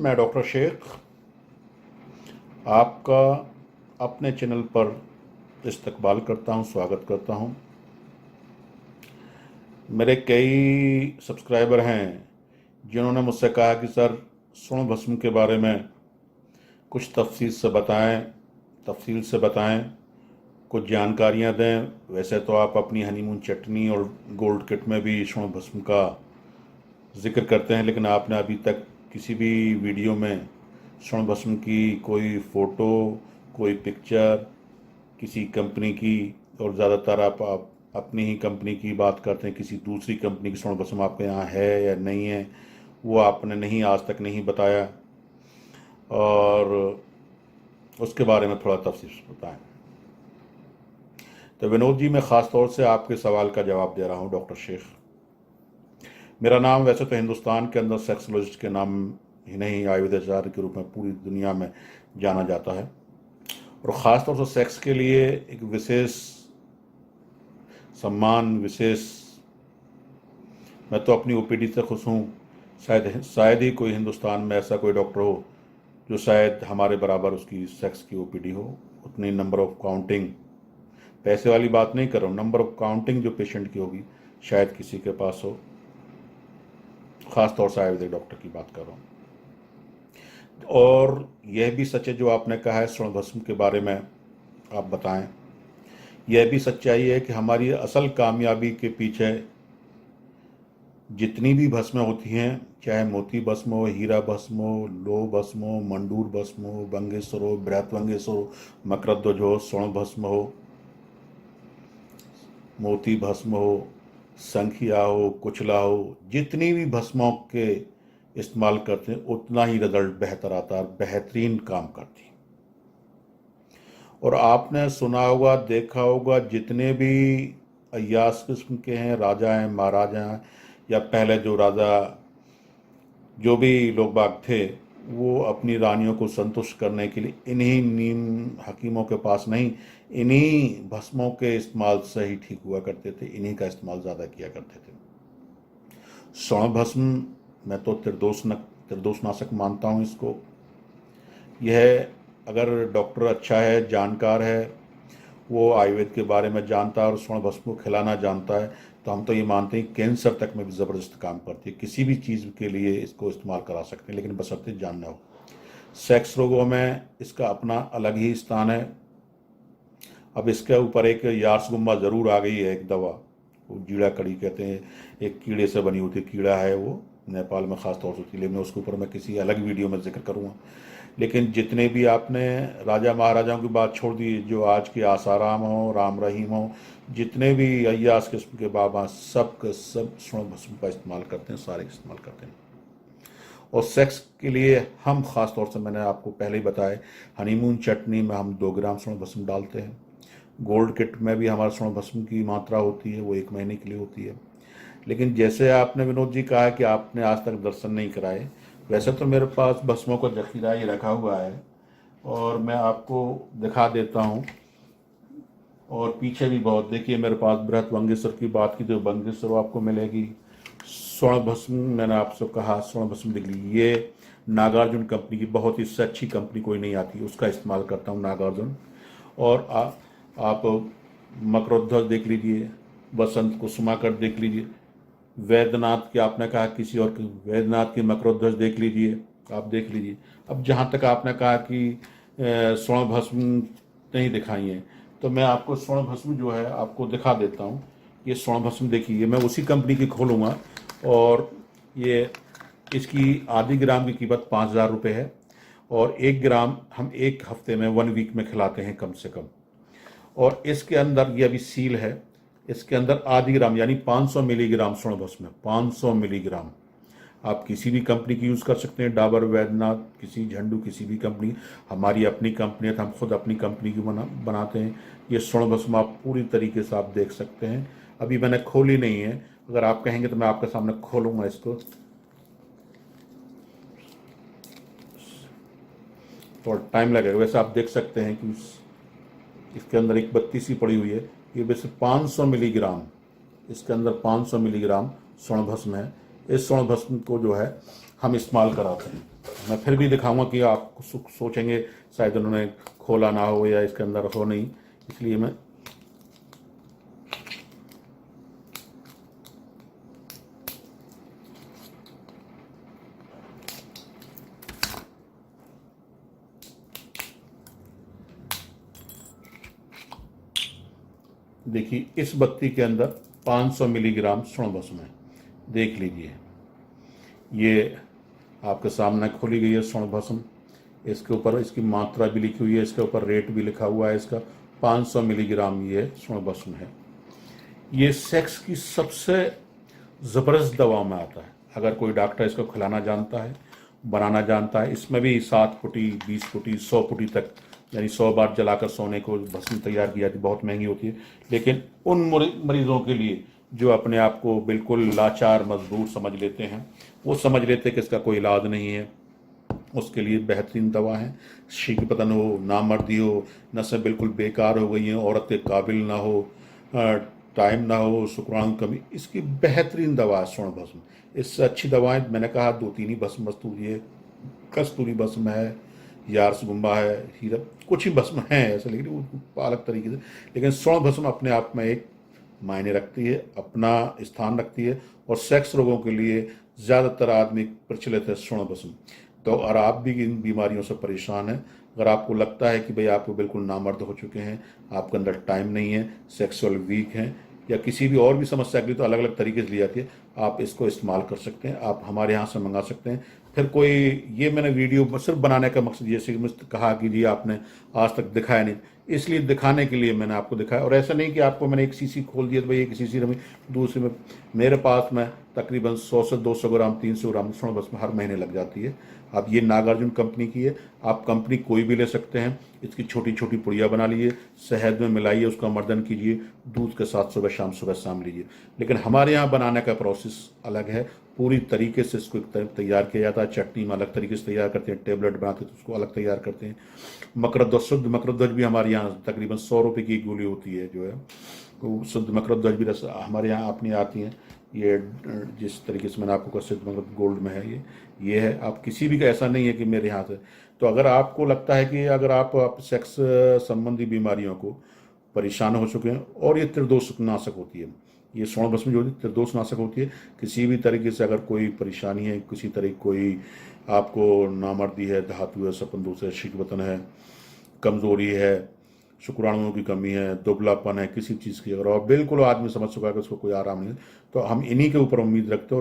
मैं डॉक्टर शेख आपका अपने चैनल पर इस्तकबाल करता हूं, स्वागत करता हूं। मेरे कई सब्सक्राइबर हैं जिन्होंने मुझसे कहा कि सर स्वर्ण भस्म के बारे में कुछ तफसील से बताएं, कुछ जानकारियां दें। वैसे तो आप अपनी हनीमून चटनी और गोल्ड किट में भी स्वर्ण भस्म का जिक्र करते हैं, लेकिन आपने अभी तक किसी भी वीडियो में स्वर्ण भस्म की कोई फ़ोटो, कोई पिक्चर किसी कंपनी की, और ज़्यादातर आप अपनी ही कंपनी की बात करते हैं। किसी दूसरी कंपनी की स्वर्ण भस्म आपके यहाँ है या नहीं है, वो आपने नहीं, आज तक नहीं बताया। और उसके बारे में थोड़ा तफसील बताएं। तो विनोद जी, मैं ख़ास तौर से आपके सवाल का जवाब दे रहा हूँ। डॉक्टर शेख मेरा नाम, वैसे तो हिंदुस्तान के अंदर सेक्सोलॉजिस्ट के नाम ही नहीं, आयुर्वेदाचार्य के रूप में पूरी दुनिया में जाना जाता है। और ख़ास तौर से सेक्स के लिए एक विशेष सम्मान, मैं तो अपनी ओपीडी से खुश हूँ। शायद ही कोई हिंदुस्तान में ऐसा कोई डॉक्टर हो जो शायद हमारे बराबर उसकी सेक्स की ओपीडी हो। उतनी नंबर ऑफ काउंटिंग, पैसे वाली बात नहीं कर रहा हूँ, नंबर ऑफ काउंटिंग जो पेशेंट की होगी शायद किसी के पास हो। ख़ास तौर से आयुर्वेदिक डॉक्टर की बात कर रहा हूँ। और यह भी सच है जो आपने कहा है स्वर्ण भस्म के बारे में आप बताएं। यह भी सच्चाई है कि हमारी असल कामयाबी के पीछे जितनी भी भस्में होती हैं, चाहे मोती भस्म हो, हीरा भस्म हो, लोह भस्म हो, मंडूर भस्म हो, बंगेश्वर हो, बृहत्वंगेश्वर हो, मकरध्वज हो, स्वर्ण भस्म हो, मोती भस्म हो, संखिया हो, कुचला हो, जितनी भी भस्मों के इस्तेमाल करते हैं उतना ही रिजल्ट बेहतर आता है, बेहतरीन काम करती है। और आपने सुना होगा, देखा होगा, जितने भी अय्यास किस्म के हैं, राजा हैं, महाराजा हैं, या पहले जो राजा, जो भी लोग बाग थे, वो अपनी रानियों को संतुष्ट करने के लिए इन्हीं नीम हकीमों के पास नहीं, इन्हीं भस्मों के इस्तेमाल से ही ठीक हुआ करते थे। इन्हीं का इस्तेमाल ज़्यादा किया करते थे। स्वर्ण भस्म मैं तो त्रिदोषनाशक मानता हूँ इसको। यह, अगर डॉक्टर अच्छा है, जानकार है, वो आयुर्वेद के बारे में जानता है और स्वर्ण भस्म को खिलाना जानता है, तो हम तो ये मानते हैं कैंसर तक में भी ज़बरदस्त काम करती है। किसी भी चीज़ के लिए इसको इस्तेमाल करा सकते हैं, लेकिन बशर्ते जानना हो। सेक्स रोगों में इसका अपना अलग ही स्थान है। अब इसके ऊपर एक यार्सगुम्बा ज़रूर आ गई है, एक दवा, वो जीड़ा कड़ी कहते हैं, एक कीड़े से बनी होती कीड़ा है, वो नेपाल में ख़ास तौर से होती है, लेकिन उसके ऊपर मैं किसी अलग वीडियो में जिक्र करूँगा। लेकिन जितने भी आपने राजा महाराजाओं की बात छोड़ दी, जो आज के आसाराम हो, राम रहीम हो, जितने भी अय्यास किस्म के बाबा, सब के सब स्वर्ण भस्म का इस्तेमाल करते हैं, सारे इस्तेमाल करते हैं। और सेक्स के लिए हम ख़ास तौर से, मैंने आपको पहले ही बताया, हनीमून चटनी में हम 2 ग्राम स्वर्ण भस्म डालते हैं। गोल्ड किट में भी हमारा स्वर्ण भस्म की मात्रा होती है, वो 1 महीने के लिए होती है। लेकिन जैसे आपने विनोद जी कहा कि आपने आज तक दर्शन नहीं कराए, वैसे तो मेरे पास भस्मों का जखीरा ही रखा हुआ है, और मैं आपको दिखा देता हूँ। और पीछे भी बहुत, देखिए मेरे पास बृहत्वंगेश्वर की बात की तो बंगेश्वर आपको मिलेगी। स्वर्ण भस्म मैंने आपसे कहा, स्वर्ण भस्म देख लीजिए, ये नागार्जुन कंपनी की, बहुत ही अच्छी कंपनी कोई नहीं आती, उसका इस्तेमाल करता हूँ, नागार्जुन। और आप मकरोध्वज देख लीजिए, बसंत कुसुमाकर देख लीजिए, वैद्यनाथ की आपने कहा किसी और की, वैद्यनाथ की मकरोध्वज देख लीजिए, आप देख लीजिए। अब जहाँ तक आपने कहा कि स्वर्ण भस्म नहीं दिखाई है, तो मैं आपको स्वर्ण भस्म जो है आपको दिखा देता हूँ। ये स्वर्ण भस्म देखिए, मैं उसी कंपनी की खोलूँगा, और ये, इसकी आधी ग्राम की कीमत 5,000 रुपये है, और 1 ग्राम हम 1 हफ्ते में, 1 वीक में खिलाते हैं कम से कम। और इसके अंदर, ये अभी सील है, इसके अंदर आधी ग्राम यानी 500 मिलीग्राम स्वर्ण भस्म है। 500 मिलीग्राम। आप किसी भी कंपनी की यूज़ कर सकते हैं, डाबर, वैद्यनाथ, किसी झंडू, किसी भी कंपनी। हमारी अपनी कंपनी है तो हम खुद अपनी कंपनी की बनाते हैं। ये स्वर्ण भस्म आप पूरी तरीके से आप देख सकते हैं। अभी मैंने खोली नहीं है, अगर आप कहेंगे तो मैं आपके सामने खोलूँगा इसको, थोड़ा टाइम लगेगा। वैसे आप देख सकते हैं कि इसके अंदर एक बत्ती सी पड़ी हुई है, ये वैसे 500 मिलीग्राम, इसके अंदर 500 मिलीग्राम स्वर्ण भस्म है। इस स्वर्ण भस्म को जो है हम इस्तेमाल कराते हैं। मैं फिर भी दिखाऊंगा कि आप सोचेंगे शायद उन्होंने खोला ना हो या इसके अंदर हो नहीं, इसलिए मैं देखिए इस बत्ती के अंदर 500 मिलीग्राम स्वर्ण भस्म है। देख लीजिए, ये आपके सामने खोली गई है स्वर्ण भस्म। इसके ऊपर इसकी मात्रा भी लिखी हुई है, इसके ऊपर रेट भी लिखा हुआ है इसका। 500 मिलीग्राम ये स्वर्ण भस्म है। ये सेक्स की सबसे ज़बरदस्त दवा में आता है। अगर कोई डॉक्टर इसको खिलाना जानता है, बनाना जानता है, इसमें भी 7 फुटी, 20 फुटी, 100 फुटी तक, यानी 100 बार जलाकर सोने को भस्म तैयार की जाती है। बहुत महंगी होती है, लेकिन उन मरीजों के लिए जो अपने आप को बिल्कुल लाचार मजबूर समझ लेते हैं, वो समझ लेते हैं कि इसका कोई इलाज नहीं है, उसके लिए बेहतरीन दवा है। शीघ्र पतन हो, नामर्दी हो, नसें बिल्कुल बेकार हो गई हैं, औरत के काबिल ना हो, टाइम ना हो, शुक्राणु कमी, इसकी बेहतरीन दवा है स्वर्ण भस्म। इससे अच्छी दवाएं मैंने कहा 2-3 ही भस्म वस्तु, ये कस्तूरी भस्म है, यारसगुम्बा है, हीरा, कुछ ही भस्म हैं ऐसे, लेकिन वो अलग तरीके से। लेकिन स्वर्ण भस्म अपने आप में एक मायने रखती है, अपना स्थान रखती है, और सेक्स रोगों के लिए ज़्यादातर आदमी प्रचलित है स्वर्ण भस्म। तो अगर आप भी इन बीमारियों से परेशान हैं, अगर आपको लगता है कि भाई आप बिल्कुल नामर्द हो चुके हैं, आपके अंदर टाइम नहीं है, सेक्सुअल वीक हैं, या किसी भी और भी समस्या के लिए, तो अलग अलग तरीके से ली जाती है, आप इसको इस्तेमाल कर सकते हैं। आप हमारे यहाँ से मंगा सकते हैं। फिर कोई, ये मैंने वीडियो सिर्फ बनाने का मकसद, जैसे कि मुझसे कहा कि जी आपने आज तक दिखाया नहीं, इसलिए दिखाने के लिए मैंने आपको दिखाया। और ऐसा नहीं कि आपको मैंने एक सीसी खोल दिया तो भाई एक सीसी रमी दूसरे में। मेरे पास में तकरीबन 100 से 200 ग्राम, 300 ग्राम स्वर्ण भस्म हर महीने लग जाती है। अब ये नागार्जुन कंपनी की है, आप कंपनी कोई भी ले सकते हैं। इसकी छोटी छोटी पुड़िया बना लीजिए, शहद में मिलाइए, उसका मर्दन कीजिए, दूध के साथ सुबह शाम लीजिए। लेकिन हमारे यहाँ बनाने का प्रोसेस अलग है, पूरी तरीके से इसको तैयार किया जाता है। चटनी में अलग तरीके से तैयार करते हैं, टेबलेट बनाते हैं तो उसको अलग तैयार करते हैं। मकरध्वज, शुद्ध मकरध्वज भी हमारे यहाँ तकरीबन 100 रुपये की गोली होती है, जो है वो शुद्ध मकरध्वज भी हमारे यहाँ अपनी आती हैं। ये जिस तरीके से मैंने आपको कहा सिद्ध मकरध्वज गोल्ड में है, ये है। आप किसी भी का ऐसा नहीं है कि मेरे यहाँ से। तो अगर आपको लगता है कि अगर आप सेक्स संबंधी बीमारियों को परेशान हो चुके हैं, और ये त्रिदोष नाशक होती है, ये स्वर्ण भस्म जो त्रिदोष नाशक होती है। किसी भी तरीके से अगर कोई परेशानी है, किसी तरह कोई आपको नामर्दी है, धातु है, सपन दोष है, शीघ्रवतन है, कमजोरी है, शुक्राणुओं की कमी है, दुबलापन है, किसी चीज़ की, अगर और बिल्कुल आदमी समझ चुका है कि उसको कोई आराम नहीं है, तो हम इन्हीं के ऊपर उम्मीद रखते हैं। और